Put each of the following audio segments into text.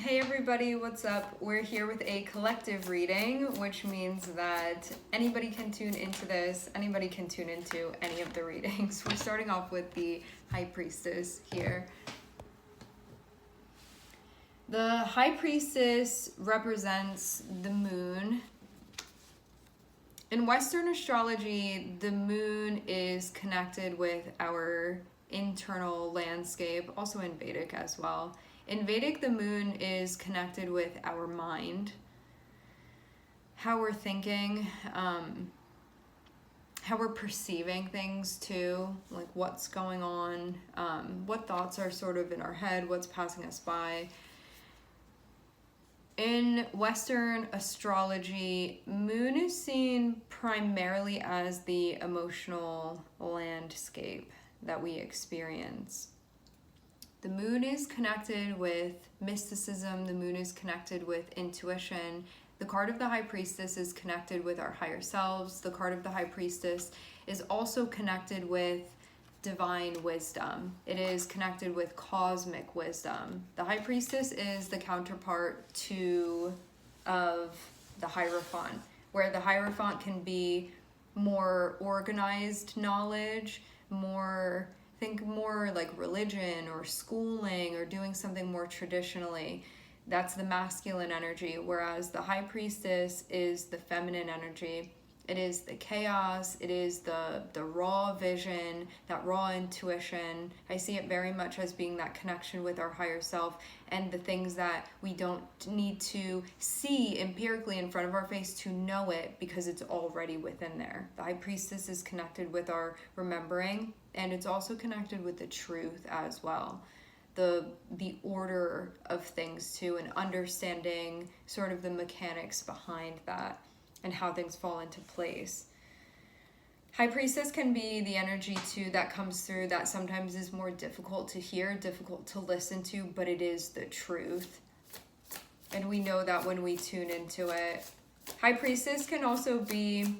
Hey everybody, what's up? We're here with a collective reading, which means that anybody can tune into this, anybody can tune into any of the readings. We're starting off with the High Priestess here. The High Priestess represents the moon. In Western astrology, the moon is connected with our internal landscape, also in Vedic as well. In Vedic, the moon is connected with our mind, how we're thinking, how we're perceiving things too, like what's going on, what thoughts are sort of in our head, what's passing us by. In Western astrology, moon is seen primarily as the emotional landscape that we experience. The moon is connected with mysticism. The moon is connected with intuition. The card of the High Priestess is connected with our higher selves. The card of the High Priestess is also connected with divine wisdom. It is connected with cosmic wisdom. The High Priestess is the counterpart of the Hierophant, where the Hierophant can be more organized knowledge, more like religion or schooling or doing something more traditionally. That's the masculine energy, whereas the High Priestess is the feminine energy. It is the chaos, it is the raw vision, that raw intuition. I see it very much as being that connection with our higher self and the things that we don't need to see empirically in front of our face to know it because it's already within there. The High Priestess is connected with our remembering, and it's also connected with the truth as well. The order of things too, and understanding sort of the mechanics behind that and how things fall into place. High Priestess can be the energy too that comes through that sometimes is more difficult to hear, difficult to listen to, but it is the truth. And we know that when we tune into it. High Priestess can also be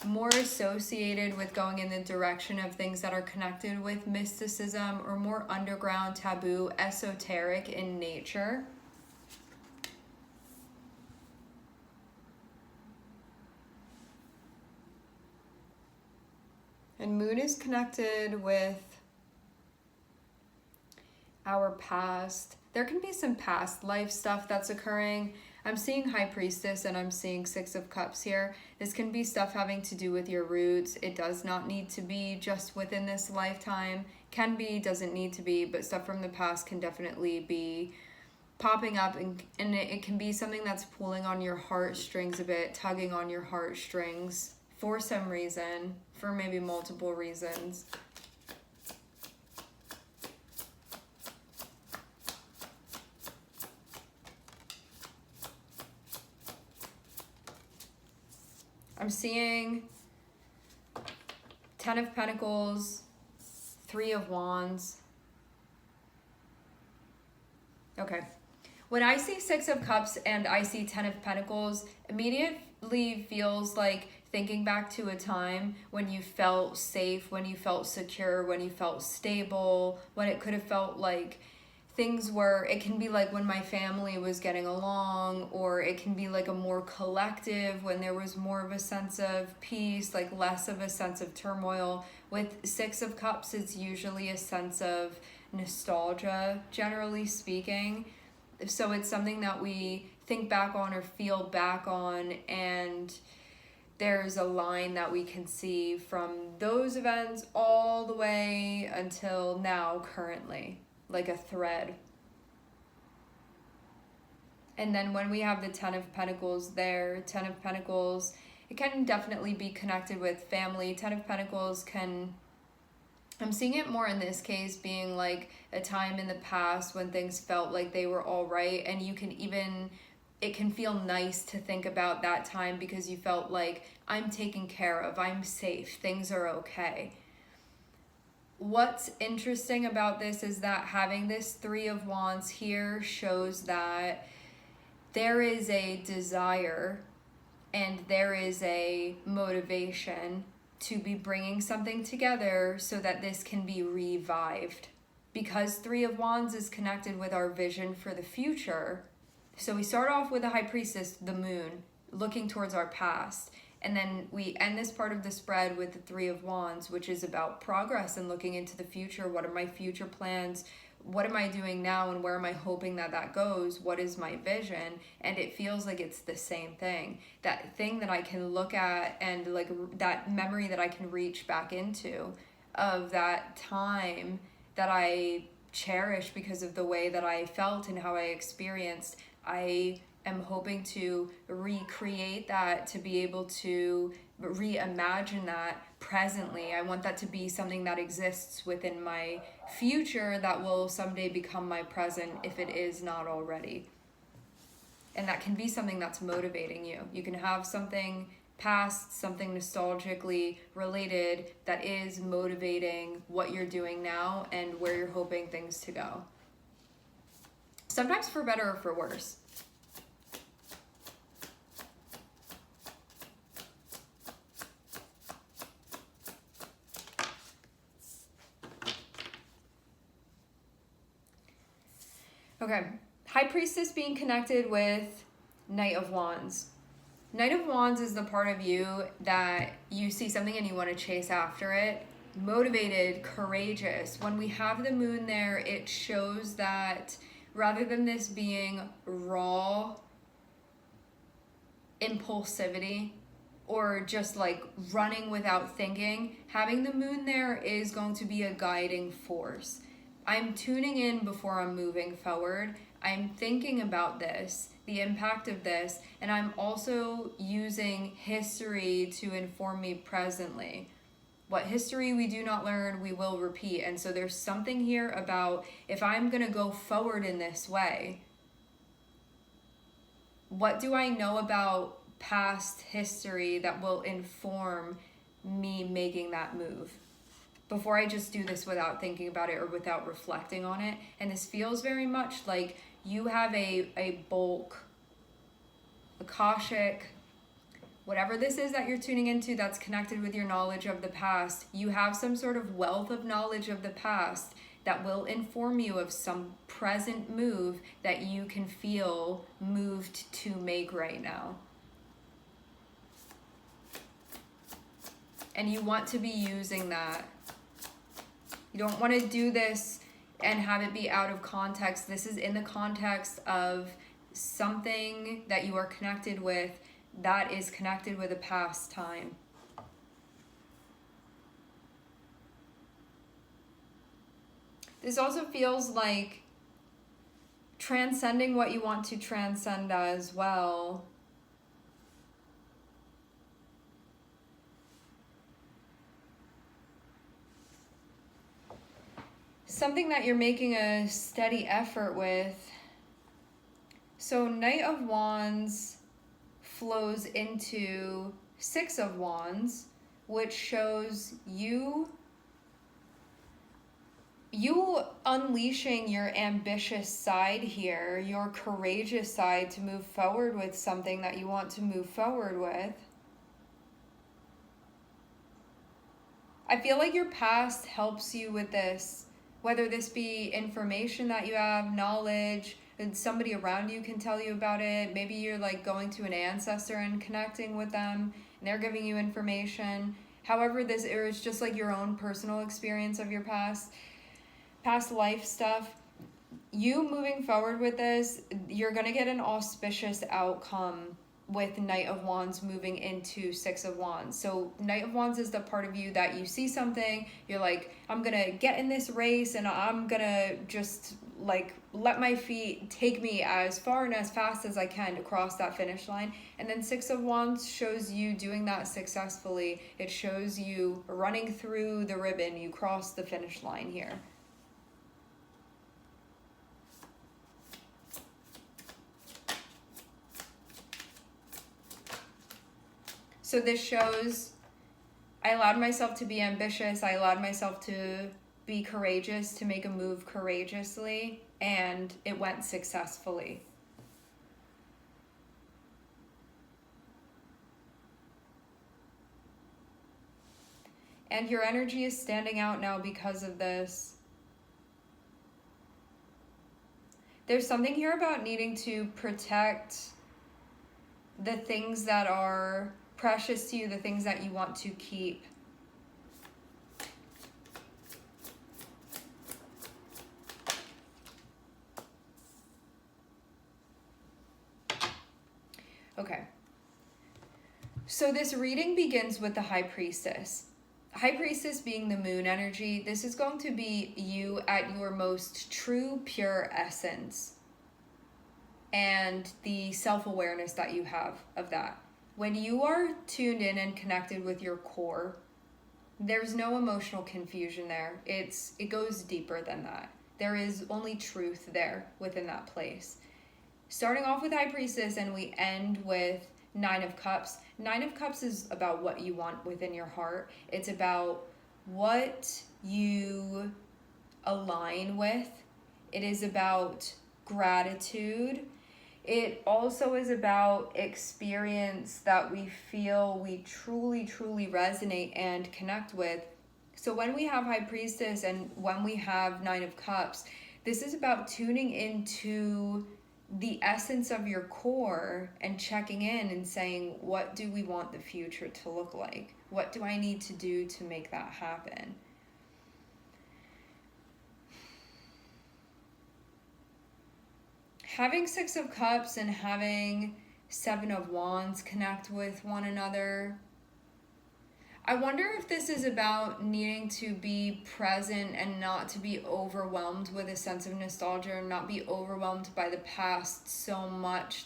more associated with going in the direction of things that are connected with mysticism or more underground, taboo, esoteric in nature. And moon is connected with our past. There can be some past life stuff that's occurring. I'm seeing High Priestess and I'm seeing Six of Cups here. This can be stuff having to do with your roots. It does not need to be just within this lifetime. Can be, doesn't need to be, but stuff from the past can definitely be popping up, and it can be something that's pulling on your heartstrings a bit, tugging on your heartstrings for some reason, for maybe multiple reasons. I'm seeing Ten of Pentacles, Three of Wands. Okay. When I see Six of Cups and I see Ten of Pentacles, immediately feels like thinking back to a time when you felt safe, when you felt secure, when you felt stable, when it could have felt like things were, it can be like when my family was getting along, or it can be like a more collective, when there was more of a sense of peace, like less of a sense of turmoil. With Six of Cups, it's usually a sense of nostalgia, generally speaking. So it's something that we think back on or feel back on, and there's a line that we can see from those events all the way until now, currently, like a thread. And then when we have the Ten of Pentacles there, Ten of Pentacles, it can definitely be connected with family. Ten of Pentacles can, I'm seeing it more in this case being like a time in the past when things felt like they were all right, and you can even, it can feel nice to think about that time because you felt like I'm taken care of, I'm safe, things are okay. What's interesting about this is that having this Three of Wands here shows that there is a desire and there is a motivation to be bringing something together so that this can be revived. because Three of Wands is connected with our vision for the future. So we start off with the High Priestess, the moon, looking towards our past. And then we end this part of the spread with the Three of Wands, which is about progress and looking into the future. What are my future plans? What am I doing now, and where am I hoping that that goes? What is my vision? And it feels like it's the same thing. That thing that I can look at, and like that memory that I can reach back into of that time that I cherish because of the way that I felt and how I experienced. I am hoping to recreate that, to be able to reimagine that presently. I want that to be something that exists within my future that will someday become my present if it is not already. And that can be something that's motivating you. You can have something past, something nostalgically related that is motivating what you're doing now and where you're hoping things to go. Sometimes for better or for worse. Okay, High Priestess being connected with Knight of Wands. Knight of Wands is the part of you that you see something and you want to chase after it. Motivated, courageous. When we have the moon there, it shows that rather than this being raw impulsivity or just like running without thinking, having the moon there is going to be a guiding force. I'm tuning in before I'm moving forward. I'm thinking about this, the impact of this, and I'm also using history to inform me presently. What history we do not learn, we will repeat. And so there's something here about if I'm going to go forward in this way, what do I know about past history that will inform me making that move? Before I just do this without thinking about it or without reflecting on it. And this feels very much like you have a bulk, Akashic, whatever this is that you're tuning into that's connected with your knowledge of the past. You have some sort of wealth of knowledge of the past that will inform you of some present move that you can feel moved to make right now. And you want to be using that. You don't want to do this and have it be out of context. This is in the context of something that you are connected with that is connected with a past time. This also feels like transcending what you want to transcend as well. Something that you're making a steady effort with. So Knight of Wands flows into Six of Wands, which shows you unleashing your ambitious side here, your courageous side to move forward with something that you want to move forward with. I feel like your past helps you with this. Whether this be information that you have, knowledge, and somebody around you can tell you about it. Maybe you're like going to an ancestor and connecting with them and they're giving you information. However, this is just like your own personal experience of your past life stuff. You moving forward with this, you're going to get an auspicious outcome with Knight of Wands moving into Six of Wands. So Knight of Wands is the part of you that you see something, you're like, I'm gonna get in this race and I'm gonna just like let my feet take me as far and as fast as I can to cross that finish line. And then Six of Wands shows you doing that successfully. It shows you running through the ribbon, you cross the finish line here. So this shows I allowed myself to be ambitious. I allowed myself to be courageous, to make a move courageously, and it went successfully. And your energy is standing out now because of this. There's something here about needing to protect the things that are precious to you, the things that you want to keep. Okay. So this reading begins with the High Priestess. High Priestess being the moon energy, this is going to be you at your most true, pure essence and the self-awareness that you have of that. When you are tuned in and connected with your core, there's no emotional confusion there. It goes deeper than that. There is only truth there within that place. Starting off with High Priestess and we end with Nine of Cups. Nine of Cups is about what you want within your heart. It's about what you align with. It is about gratitude. It also is about experience that we feel we truly, truly resonate and connect with. So when we have High Priestess and when we have Nine of Cups, this is about tuning into the essence of your core and checking in and saying, what do we want the future to look like? What do I need to do to make that happen? Having Six of Cups and having Seven of Wands connect with one another. I wonder if this is about needing to be present and not to be overwhelmed with a sense of nostalgia and not be overwhelmed by the past so much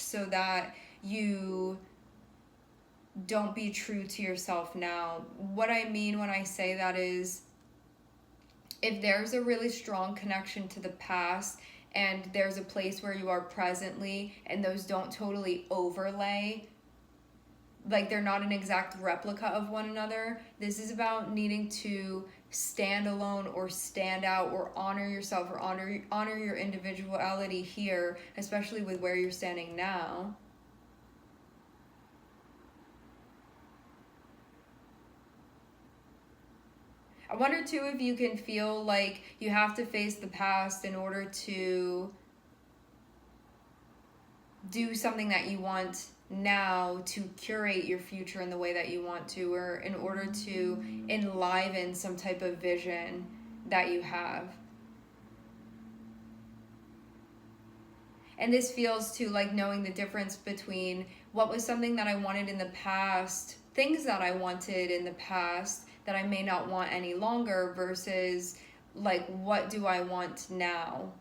so that you don't be true to yourself now. What I mean when I say that is, if there's a really strong connection to the past and there's a place where you are presently and those don't totally overlay, like they're not an exact replica of one another, this is about needing to stand alone or stand out or honor yourself or honor your individuality here, especially with where you're standing now. I wonder too if you can feel like you have to face the past in order to do something that you want now to curate your future in the way that you want to, or in order to enliven some type of vision that you have. And this feels too like knowing the difference between what was something that I wanted in the past, things that I wanted in the past that I may not want any longer, versus like, what do I want now?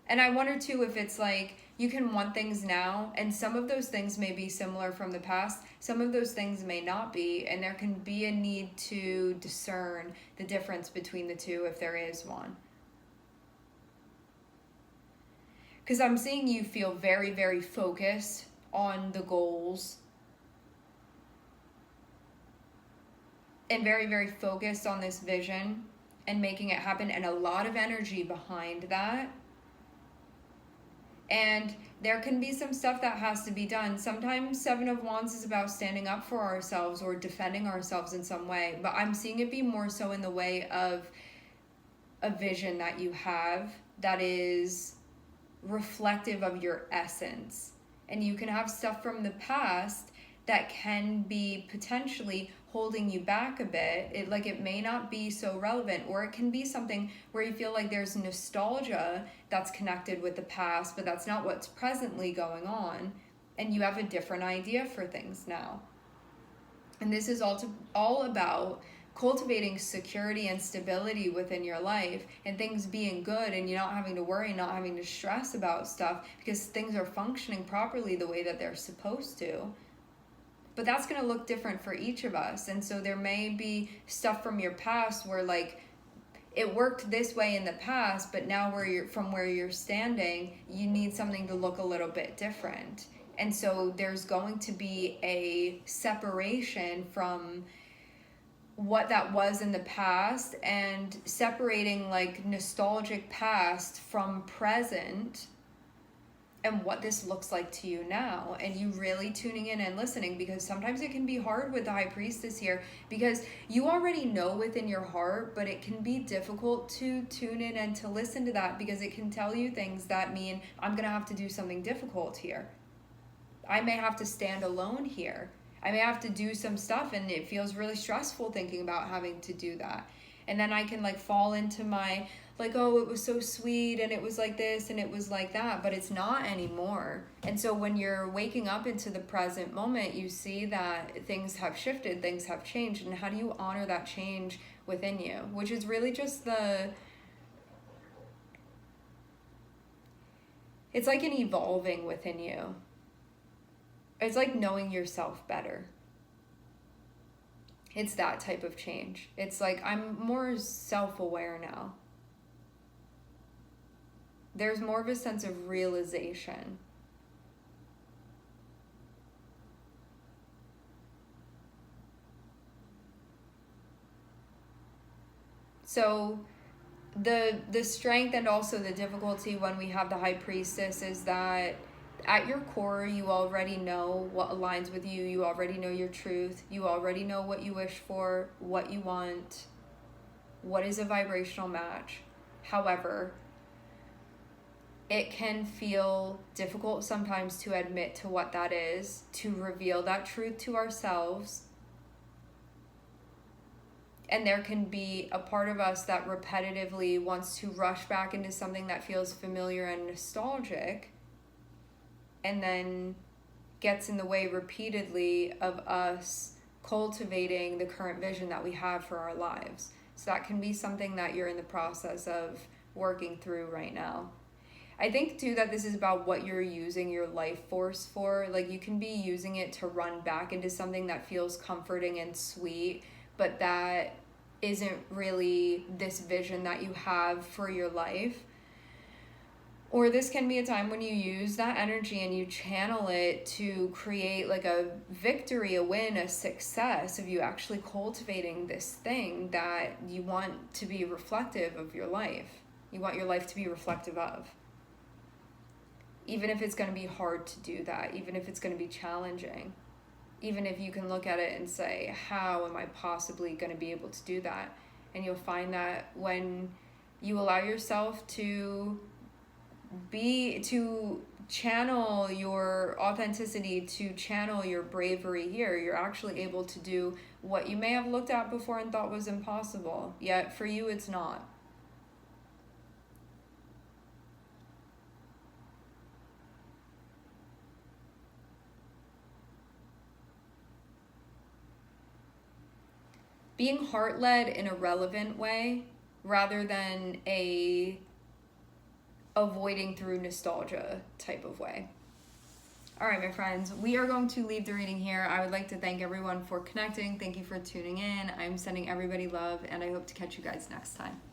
And I wonder too if it's like you can want things now and some of those things may be similar from the past, some of those things may not be, and there can be a need to discern the difference between the two if there is one. Because I'm seeing you feel very, very focused on the goals and very, very focused on this vision and making it happen, and a lot of energy behind that. And there can be some stuff that has to be done. Sometimes Seven of Wands is about standing up for ourselves or defending ourselves in some way, but I'm seeing it be more so in the way of a vision that you have that is reflective of your essence. And you can have stuff from the past that can be potentially holding you back a bit. It may not be so relevant, or it can be something where you feel like there's nostalgia that's connected with the past, but that's not what's presently going on, and you have a different idea for things now. And this is all about cultivating security and stability within your life and things being good, and you not having to worry, not having to stress about stuff because things are functioning properly the way that they're supposed to. But that's going to look different for each of us. And so there may be stuff from your past where like it worked this way in the past, but now where you're standing, you need something to look a little bit different. And so there's going to be a separation from what that was in the past, and separating like nostalgic past from present and what this looks like to you now, and you really tuning in and listening, because sometimes it can be hard with the High Priestess here, because you already know within your heart, but it can be difficult to tune in and to listen to that, because it can tell you things that mean I'm gonna have to do something difficult here. I may have to stand alone here. I may have to do some stuff, and it feels really stressful thinking about having to do that. And then I can like fall into my like, oh, it was so sweet and it was like this and it was like that, but it's not anymore. And so when you're waking up into the present moment, you see that things have shifted, things have changed, and how do you honor that change within you? Which is really just it's like an evolving within you. It's like knowing yourself better. It's that type of change. It's like I'm more self-aware now. There's more of a sense of realization. So the strength and also the difficulty when we have the High Priestess is that at your core, you already know what aligns with you. You already know your truth. You already know what you wish for, what you want, what is a vibrational match. However, it can feel difficult sometimes to admit to what that is, to reveal that truth to ourselves. And there can be a part of us that repetitively wants to rush back into something that feels familiar and nostalgic, and then gets in the way repeatedly of us cultivating the current vision that we have for our lives. So that can be something that you're in the process of working through right now. I think too that this is about what you're using your life force for. Like you can be using it to run back into something that feels comforting and sweet, but that isn't really this vision that you have for your life. Or this can be a time when you use that energy and you channel it to create like a victory, a win, a success of you actually cultivating this thing that you want to be reflective of your life. You want your life to be reflective of. Even if it's going to be hard to do that, even if it's going to be challenging, even if you can look at it and say, how am I possibly going to be able to do that? And you'll find that when you allow yourself to channel your authenticity, to channel your bravery here, you're actually able to do what you may have looked at before and thought was impossible, yet for you it's not. Being heart-led in a relevant way rather than a avoiding through nostalgia type of way. All right, my friends, we are going to leave the reading here. I would like to thank everyone for connecting. Thank you for tuning in. I'm sending everybody love, and I hope to catch you guys next time.